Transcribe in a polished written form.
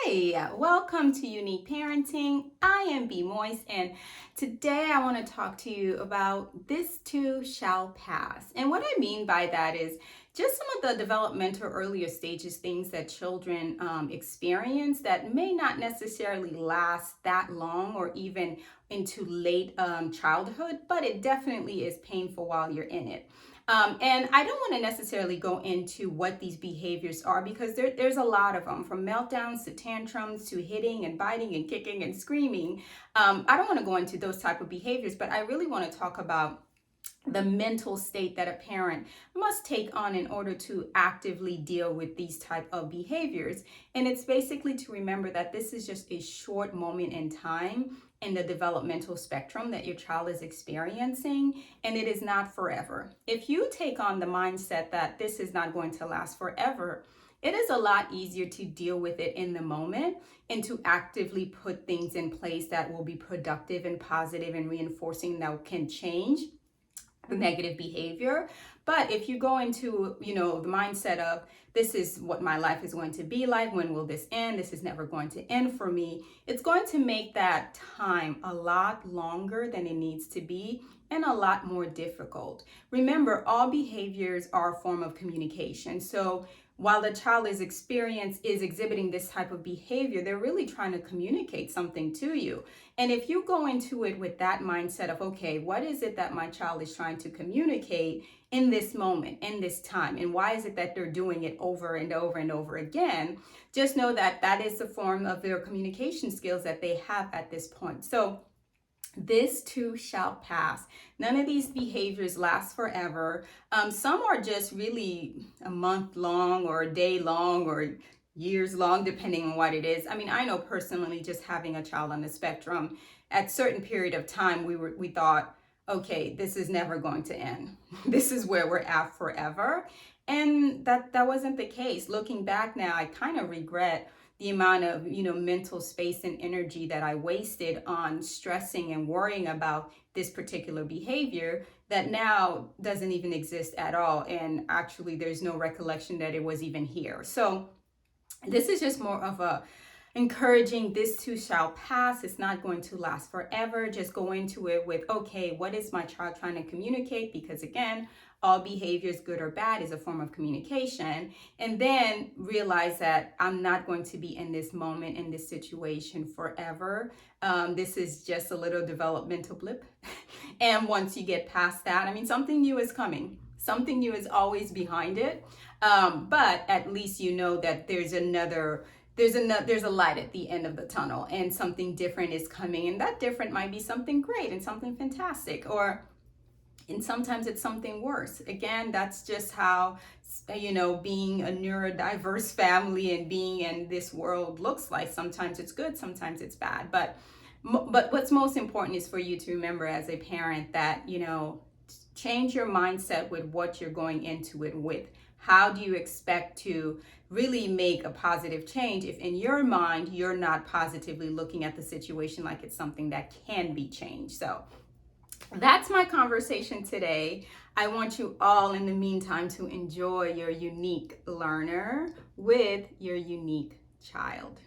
Hi, welcome to Unique Parenting. I am B Moise, and today I want to talk to you about this too shall pass. And what I mean by that is just some of the developmental earlier stages, things that children experience that may not necessarily last that long or even into late childhood, but it definitely is painful while you're in it. And I don't want to necessarily go into what these behaviors are because there's a lot of them, from meltdowns to tantrums to hitting and biting and kicking and screaming. I don't want to go into those type of behaviors, but I really want to talk about the mental state that a parent must take on in order to actively deal with these type of behaviors. And it's basically to remember that this is just a short moment in time in the developmental spectrum that your child is experiencing, and it is not forever. If you take on the mindset that this is not going to last forever, it is a lot easier to deal with it in the moment and to actively put things in place that will be productive and positive and reinforcing that can change the negative behavior. But if you go into, the mindset of this is what my life is going to be like, when will this end? This is never going to end for me. It's going to make that time a lot longer than it needs to be and a lot more difficult. Remember, all behaviors are a form of communication. So while the child is exhibiting this type of behavior, they're really trying to communicate something to you. And if you go into it with that mindset of, okay, what is it that my child is trying to communicate in this moment, in this time, and why is it that they're doing it over and over and over again? Just know that that is the form of their communication skills that they have at this point. So this too shall pass. None of these behaviors last forever. Some are just really a month long or a day long or years long, depending on what it is. I mean, I know personally, just having a child on the spectrum, at certain period of time, we thought, okay, this is never going to end. This is where we're at forever. And that wasn't the case. Looking back now, I kind of regret the amount of mental space and energy that I wasted on stressing and worrying about this particular behavior that now doesn't even exist at all, and actually there's no recollection that it was even here. So this is just more of a encouraging, this too shall pass. It's not going to last forever. Just go into it with, okay, what is my child trying to communicate? Because again, all behaviors, good or bad, is a form of communication. And then realize that I'm not going to be in this moment, in this situation forever. This is just a little developmental blip. And once you get past that, I mean, something new is coming. Something new is always behind it. But at least you know that there's a light at the end of the tunnel, and something different is coming, and that different might be something great and something fantastic, and sometimes it's something worse. Again, that's just how being a neurodiverse family and being in this world looks like. Sometimes it's good, sometimes it's bad, but what's most important is for you to remember as a parent that change your mindset with what you're going into it with. How do you expect to really make a positive change if in your mind you're not positively looking at the situation like it's something that can be changed? So that's my conversation today. I want you all in the meantime to enjoy your unique learner with your unique child.